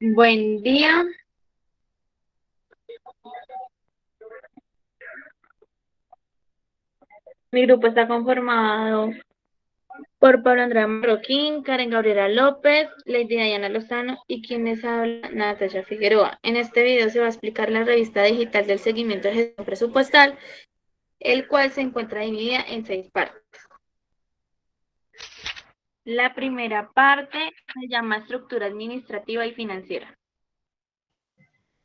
Buen día. Mi grupo está conformado por Pablo Andrea Marroquín, Karen Gabriela López, Lady Diana Lozano y quien les habla, Natasha Figueroa. En este video se va a explicar la revista digital del seguimiento de gestión presupuestal, el cual se encuentra dividida en 6 partes. La primera parte se llama estructura administrativa y financiera.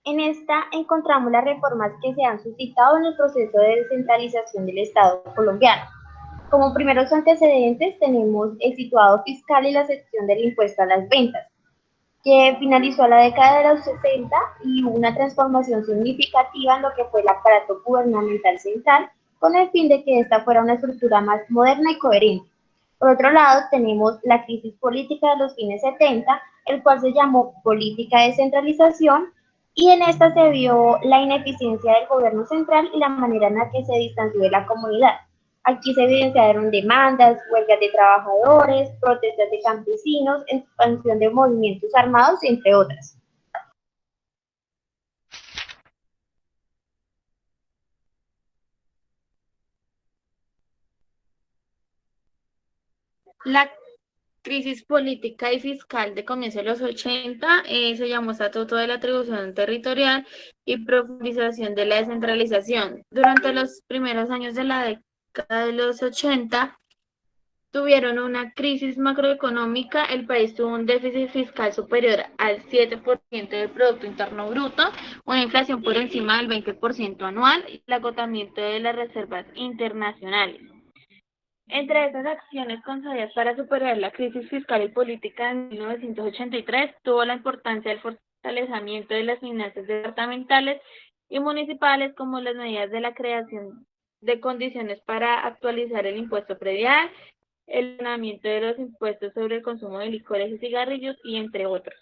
En esta encontramos las reformas que se han suscitado en el proceso de descentralización del Estado colombiano. Como primeros antecedentes tenemos el situado fiscal y la sección del impuesto a las ventas, que finalizó a la década de los 60 y hubo una transformación significativa en lo que fue el aparato gubernamental central, con el fin de que esta fuera una estructura más moderna y coherente. Por otro lado, tenemos la crisis política de los fines 70, el cual se llamó política de centralización, y en esta se vio la ineficiencia del gobierno central y la manera en la que se distanció de la comunidad. Aquí se evidenciaron demandas, huelgas de trabajadores, protestas de campesinos, expansión de movimientos armados, entre otras. La crisis política y fiscal de comienzo de los 80 se llamó Estatuto de la Atribución Territorial y Profundización de la Descentralización. Durante los primeros años de la década de los 80 tuvieron una crisis macroeconómica, el país tuvo un déficit fiscal superior al 7% del Producto Interno Bruto, una inflación por encima del 20% anual y el agotamiento de las reservas internacionales. Entre esas acciones concedidas para superar la crisis fiscal y política en 1983, tuvo la importancia del fortalecimiento de las finanzas departamentales y municipales, como las medidas de la creación de condiciones para actualizar el impuesto predial, el ordenamiento de los impuestos sobre el consumo de licores y cigarrillos, y entre otros.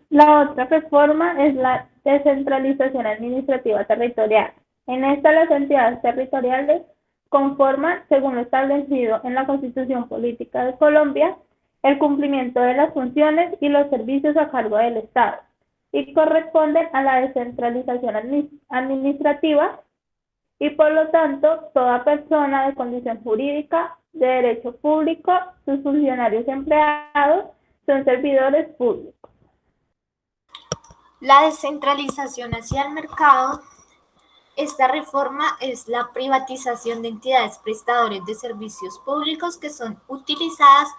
La otra reforma es la descentralización administrativa territorial. En esta, las entidades territoriales conforman, según lo establecido en la Constitución Política de Colombia, el cumplimiento de las funciones y los servicios a cargo del Estado y corresponden a la descentralización administrativa, y por lo tanto toda persona de condición jurídica de derecho público, sus funcionarios y empleados son servidores públicos. La descentralización hacia el mercado. Esta reforma es la privatización de entidades prestadores de servicios públicos que son utilizadas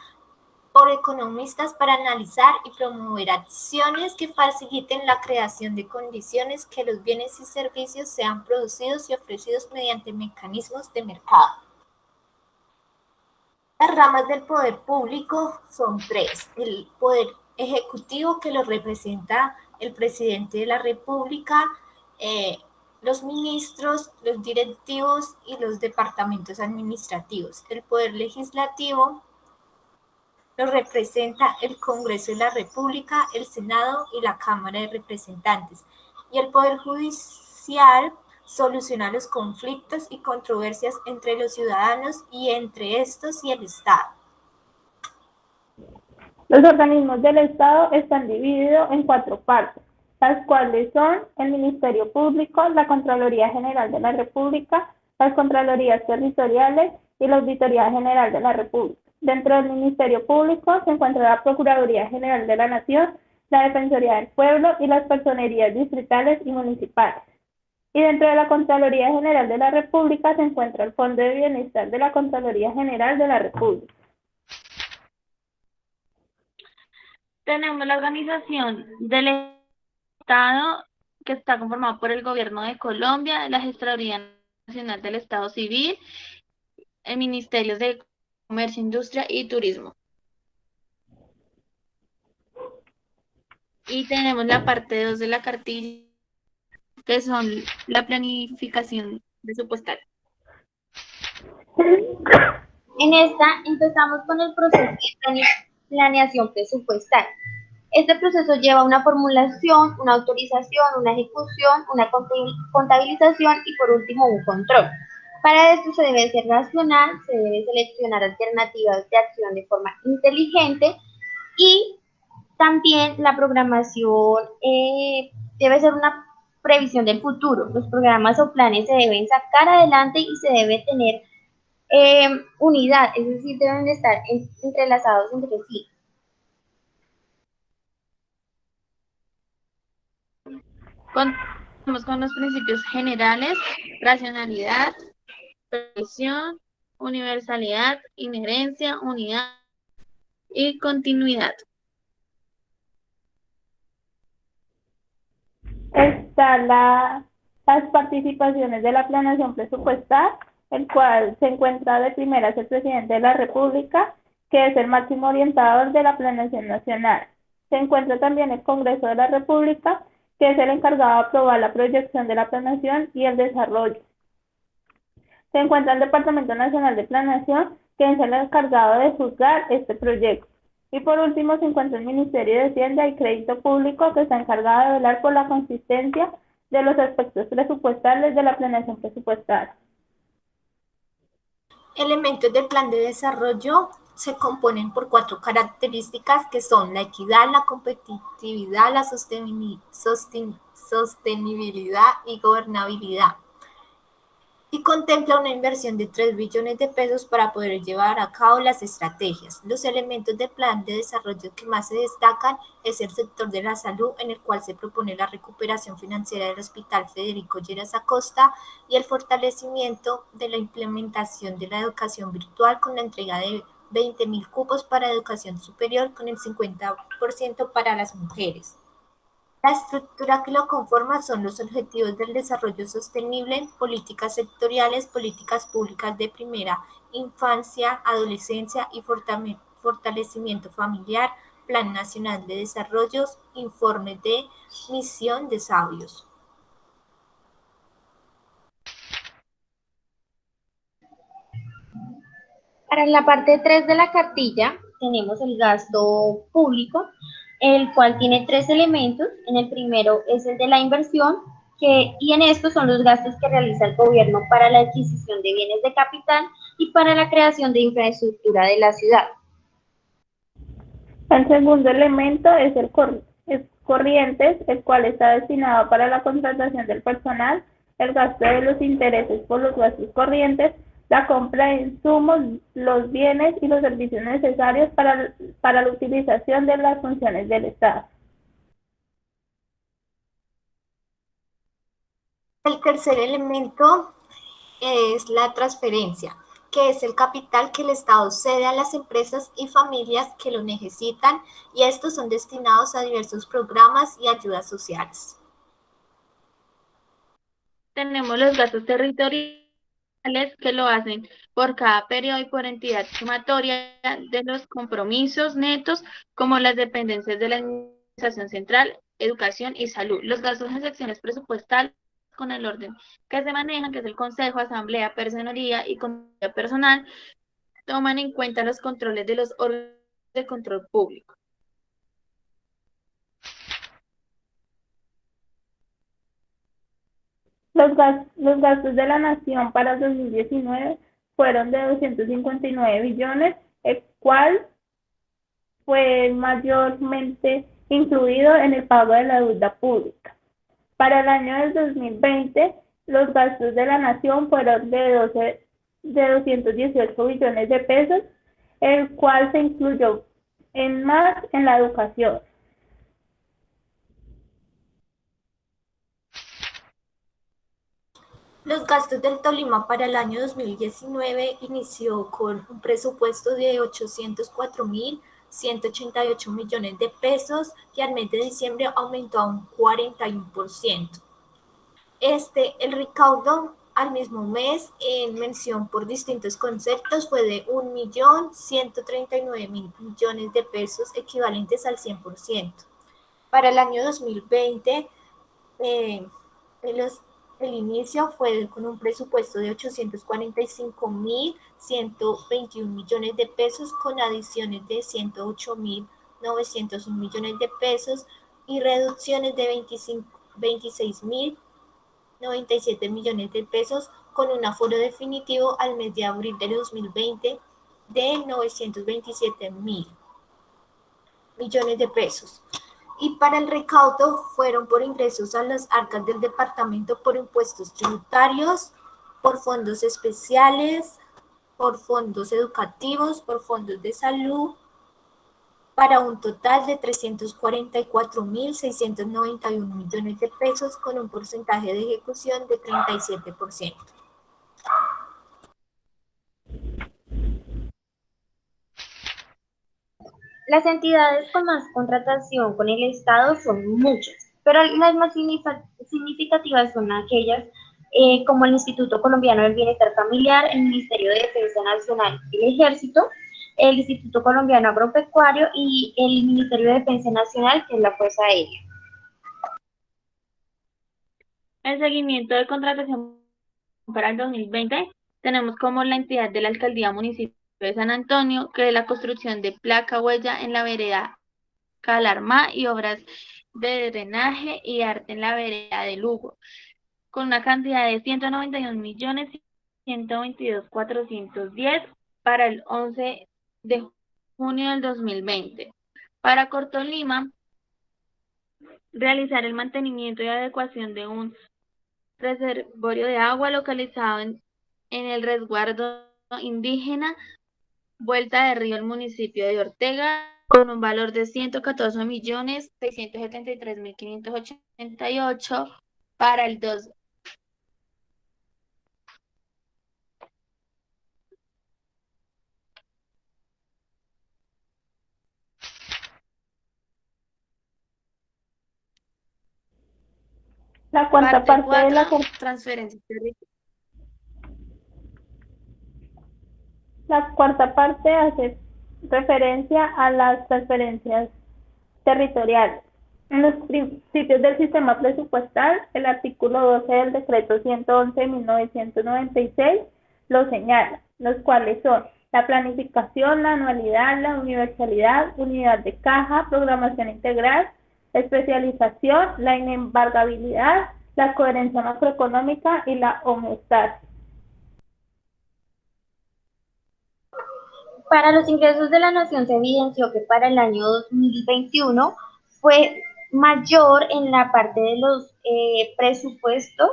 por economistas para analizar y promover acciones que faciliten la creación de condiciones que los bienes y servicios sean producidos y ofrecidos mediante mecanismos de mercado. Las ramas del poder público son tres: el poder ejecutivo, que lo representa el presidente de la República, los ministros, los directivos y los departamentos administrativos. El poder legislativo lo representa el Congreso de la República, el Senado y la Cámara de Representantes. Y el poder judicial soluciona los conflictos y controversias entre los ciudadanos y entre estos y el Estado. Los organismos del Estado están divididos en 4 partes, las cuales son el Ministerio Público, la Contraloría General de la República, las Contralorías Territoriales y la Auditoría General de la República. Dentro del Ministerio Público se encuentra la Procuraduría General de la Nación, la Defensoría del Pueblo y las personerías distritales y municipales. Y dentro de la Contraloría General de la República se encuentra el Fondo de Bienestar de la Contraloría General de la República. Tenemos la organización del Estado, que está conformado por el Gobierno de Colombia, la Gestoría Nacional del Estado Civil, el Ministerio de Comercio, Industria y Turismo. Y tenemos la parte 2 de la cartilla, que son la planificación presupuestal. En esta empezamos con el proceso de planeación presupuestal. Este proceso lleva una formulación, una autorización, una ejecución, una contabilización y por último un control. Para esto se debe ser racional, se debe seleccionar alternativas de acción de forma inteligente y también la programación debe ser una previsión del futuro. Los programas o planes se deben sacar adelante y se debe tener unidad, es decir, deben estar entrelazados entre sí. Contamos con los principios generales, racionalidad, previsión, universalidad, inherencia, unidad y continuidad. Están las participaciones de la planeación presupuestal, el cual se encuentra de primeras el presidente de la República, que es el máximo orientador de la planeación nacional. Se encuentra también el Congreso de la República, que es el encargado de aprobar la proyección de la planeación y el desarrollo. Se encuentra el Departamento Nacional de Planeación, que es el encargado de juzgar este proyecto. Y por último se encuentra el Ministerio de Hacienda y Crédito Público, que está encargado de velar por la consistencia de los aspectos presupuestales de la planeación presupuestal. Elementos del plan de desarrollo se componen por 4 características que son la equidad, la competitividad, la sostenibilidad y gobernabilidad. Y contempla una inversión de 3 billones de pesos para poder llevar a cabo las estrategias. Los elementos del plan de desarrollo que más se destacan es el sector de la salud, en el cual se propone la recuperación financiera del Hospital Federico Lleras Acosta y el fortalecimiento de la implementación de la educación virtual con la entrega de 20.000 cupos para educación superior con el 50% para las mujeres. La estructura que lo conforma son los Objetivos del Desarrollo Sostenible, políticas sectoriales, políticas públicas de primera infancia, adolescencia y fortalecimiento familiar, Plan Nacional de Desarrollo, informe de misión de sabios. Para la parte 3 de la cartilla tenemos el gasto público, el cual tiene 3 elementos. En el primero es el de la inversión, y en estos son los gastos que realiza el gobierno para la adquisición de bienes de capital y para la creación de infraestructura de la ciudad. El segundo elemento es corrientes, el cual está destinado para la contratación del personal, el gasto de los intereses por los gastos corrientes, la compra de insumos, los bienes y los servicios necesarios para la utilización de las funciones del Estado. El tercer elemento es la transferencia, que es el capital que el Estado cede a las empresas y familias que lo necesitan, y estos son destinados a diversos programas y ayudas sociales. Tenemos los gastos territoriales que lo hacen por cada periodo y por entidad sumatoria de los compromisos netos, como las dependencias de la Administración Central, Educación y Salud. Los gastos en secciones presupuestales con el orden que se manejan, que es el Consejo, Asamblea, Personería y Comité Personal, toman en cuenta los controles de los órganos de control público. Los gastos de la Nación para el 2019 fueron de 259 billones, el cual fue mayormente incluido en el pago de la deuda pública. Para el año del 2020, los gastos de la Nación fueron de 218 billones de pesos, el cual se incluyó en la educación. Los gastos del Tolima para el año 2019 inició con un presupuesto de 804.188 millones de pesos, que al mes de diciembre aumentó a un 41%. El recaudo al mismo mes, en mención por distintos conceptos, fue de 1.139.000 millones de pesos, equivalentes al 100%. Para el año 2020, el inicio fue con un presupuesto de 845.121 millones de pesos, con adiciones de 108.901 millones de pesos y reducciones de 26.097 millones de pesos con un aforo definitivo al mes de abril de 2020 de 927.000 millones de pesos. Y para el recaudo fueron por ingresos a las arcas del departamento por impuestos tributarios, por fondos especiales, por fondos educativos, por fondos de salud, para un total de 344.691 millones de pesos con un porcentaje de ejecución de 37%. Las entidades con más contratación con el Estado son muchas, pero las más significativas son aquellas como el Instituto Colombiano del Bienestar Familiar, el Ministerio de Defensa Nacional y el Ejército, el Instituto Colombiano Agropecuario y el Ministerio de Defensa Nacional, que es la Fuerza Aérea. El seguimiento de contratación para el 2020 tenemos como la entidad de la Alcaldía Municipio de San Antonio, que es la construcción de placa huella en la vereda Calarmá y obras de drenaje y arte en la vereda de Lugo, con una cantidad de 191.122.410 para el 11 de junio del 2020. Para Cortolima, realizar el mantenimiento y adecuación de un reservorio de agua localizado en el resguardo indígena Vuelta de Río, el municipio de Ortega, con un valor de 114.673.588 para el 2. La cuarta Parte parte de la 4, transferencias territoriales. La cuarta parte hace referencia a las transferencias territoriales. En los principios del sistema presupuestal, el artículo 12 del decreto 111 de 1996 lo señala, los cuales son la planificación, la anualidad, la universalidad, unidad de caja, programación integral, especialización, la inembargabilidad, la coherencia macroeconómica y la homeostasis. Para los ingresos de la nación se evidenció que para el año 2021 fue mayor en la parte de los presupuestos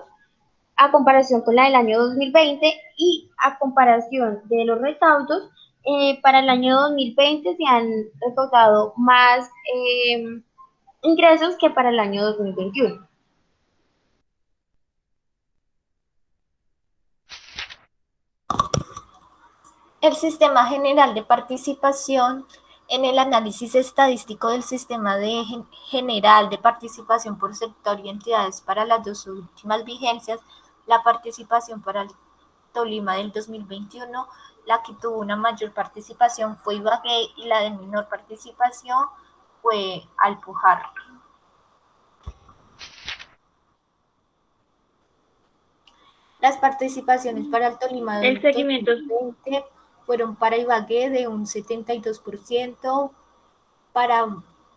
a comparación con la del año 2020 y a comparación de los recaudos, para el año 2020 se han recaudado más ingresos que para el año 2021. El Sistema General de Participación. En el análisis estadístico del Sistema General de Participación por sector y entidades para las dos últimas vigencias, la participación para el Tolima del 2021, la que tuvo una mayor participación fue Ibagué y la de menor participación fue Alpujarra. Las participaciones para el Tolima del 2020 fueron para Ibagué de un 72%, para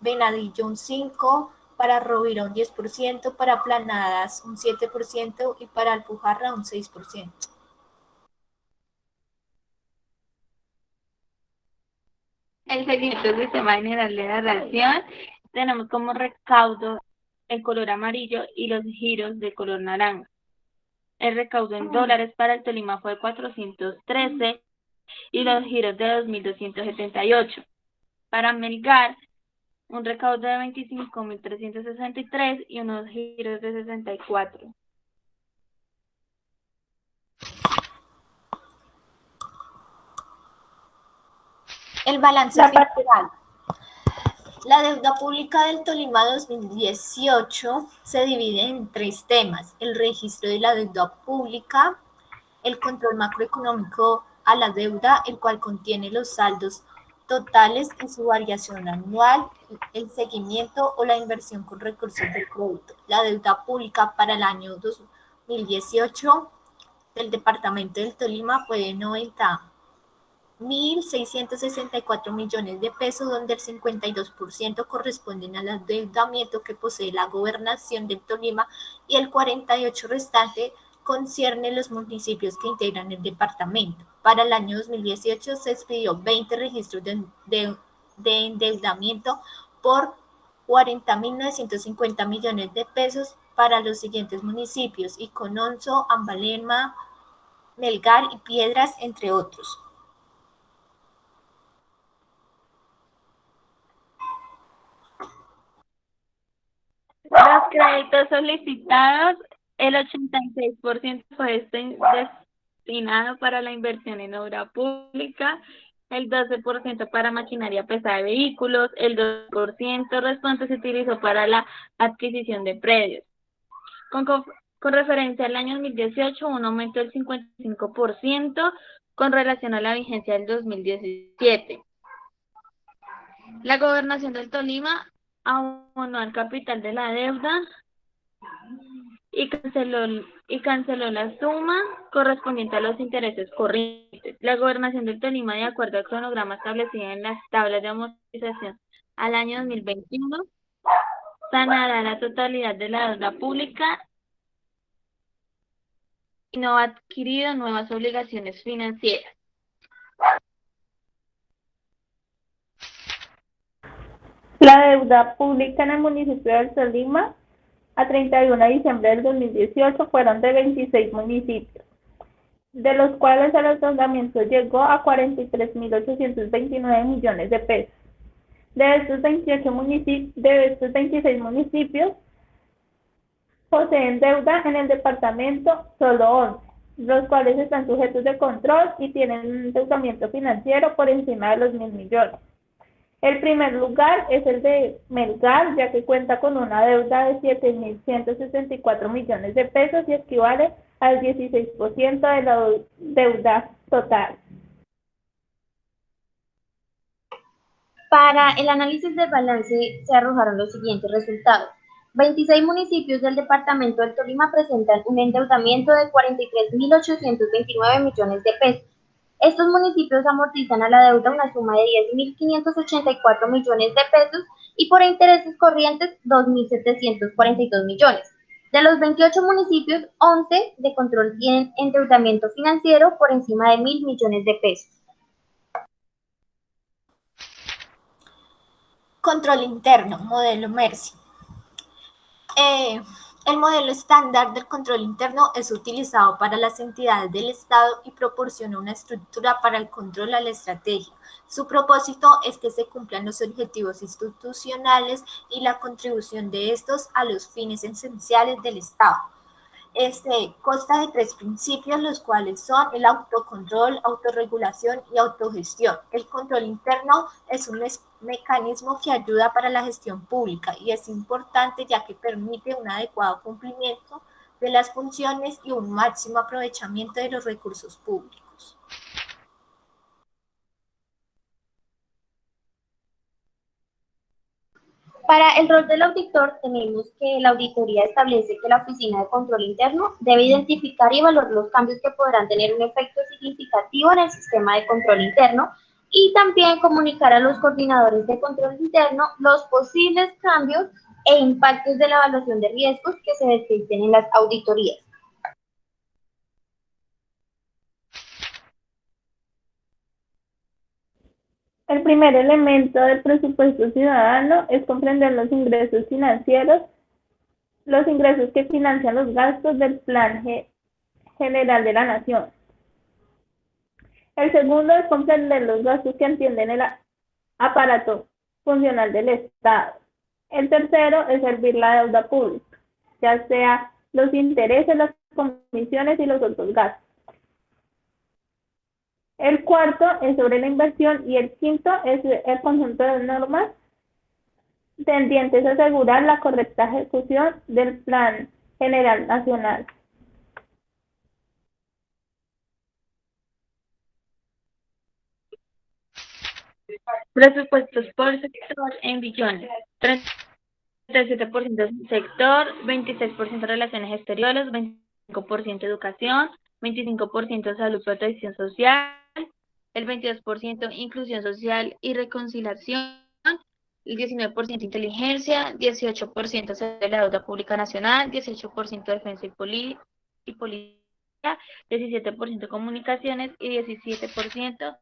Venadillo un 5%, para Rovira un 10%, para Planadas un 7% y para Alpujarra un 6%. El seguimiento del Sistema General de la Nación, tenemos como recaudo el color amarillo y los giros de color naranja. El recaudo en dólares para el Tolima fue de 413 y los giros de 2.278. Para Melgar, un recaudo de 25.363 y unos giros de 64. El balance fiscal. La deuda pública del Tolima 2018 se divide en 3 temas: el registro de la deuda pública, el control macroeconómico a la deuda, el cual contiene los saldos totales y su variación anual, el seguimiento o la inversión con recursos del crédito. La deuda pública para el año 2018 del departamento del Tolima fue de 90.664 millones de pesos, donde el 52% corresponden al endeudamiento que posee la gobernación del Tolima y el 48% restante concierne los municipios que integran el departamento. Para el año 2018 se expidió 20 registros de endeudamiento por 40.950 millones de pesos para los siguientes municipios: Icononso, Ambalema, Melgar y Piedras, entre otros. Los créditos solicitados, el 86% fue destinado para la inversión en obra pública, el 12% para maquinaria pesada de vehículos, el 2% restante se utilizó para la adquisición de predios. Con referencia al año 2018, un aumento del 55% con relación a la vigencia del 2017. La Gobernación del Tolima abonó al capital de la deuda y canceló la suma correspondiente a los intereses corrientes. La Gobernación del Tolima, de acuerdo al cronograma establecido en las tablas de amortización al año 2021, sanará la totalidad de la deuda pública y no ha adquirido nuevas obligaciones financieras. La deuda pública en el municipio del Tolima a 31 de diciembre del 2018 fueron de 26 municipios, de los cuales el endeudamiento llegó a 43.829 millones de pesos. De estos 26 municipios, poseen deuda en el departamento solo 11, los cuales están sujetos de control y tienen un endeudamiento financiero por encima de los 1.000 millones. El primer lugar es el de Melgar, ya que cuenta con una deuda de 7.164 millones de pesos y equivale al 16% de la deuda total. Para el análisis del balance se arrojaron los siguientes resultados. 26 municipios del departamento del Tolima presentan un endeudamiento de 43.829 millones de pesos. Estos municipios amortizan a la deuda una suma de 10.584 millones de pesos y por intereses corrientes 2.742 millones. De los 28 municipios, 11 de control tienen endeudamiento financiero por encima de 1.000 millones de pesos. Control interno, modelo MERSI. El modelo estándar del control interno es utilizado para las entidades del Estado y proporciona una estructura para el control a la estrategia. Su propósito es que se cumplan los objetivos institucionales y la contribución de estos a los fines esenciales del Estado. Consta de 3 principios, los cuales son el autocontrol, autorregulación y autogestión. El control interno es un mecanismo que ayuda para la gestión pública y es importante ya que permite un adecuado cumplimiento de las funciones y un máximo aprovechamiento de los recursos públicos. Para el rol del auditor, tenemos que la auditoría establece que la Oficina de Control Interno debe identificar y evaluar los cambios que podrán tener un efecto significativo en el sistema de control interno y también comunicar a los coordinadores de control interno los posibles cambios e impactos de la evaluación de riesgos que se detecten en las auditorías. El primer elemento del presupuesto ciudadano es comprender los ingresos financieros, los ingresos que financian los gastos del Plan General de la Nación. El segundo es comprender los gastos que atienden el aparato funcional del Estado. El tercero es servir la deuda pública, ya sea los intereses, las comisiones y los otros gastos. El cuarto es sobre la inversión y el quinto es el conjunto de normas tendientes a asegurar la correcta ejecución del Plan General Nacional. Presupuestos por sector en billones. 37% sector, 26% relaciones exteriores, 25% educación, 25% salud y protección social, el 22% inclusión social y reconciliación, el 19% inteligencia, 18% de la deuda pública nacional, 18% defensa y y policía, 17% comunicaciones y 17%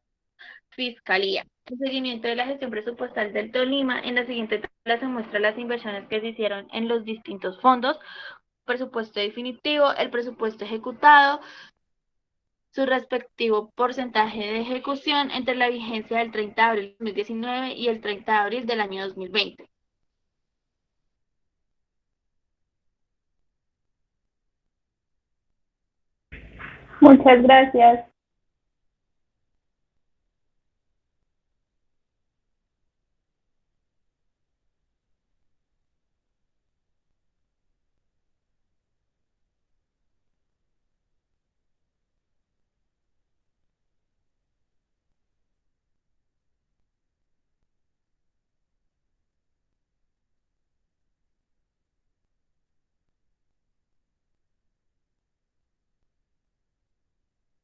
fiscalía. El seguimiento de la gestión presupuestal del Tolima. En la siguiente tabla se muestran las inversiones que se hicieron en los distintos fondos, presupuesto definitivo, el presupuesto ejecutado, su respectivo porcentaje de ejecución entre la vigencia del 30 de abril de 2019 y el 30 de abril del año 2020. Muchas gracias.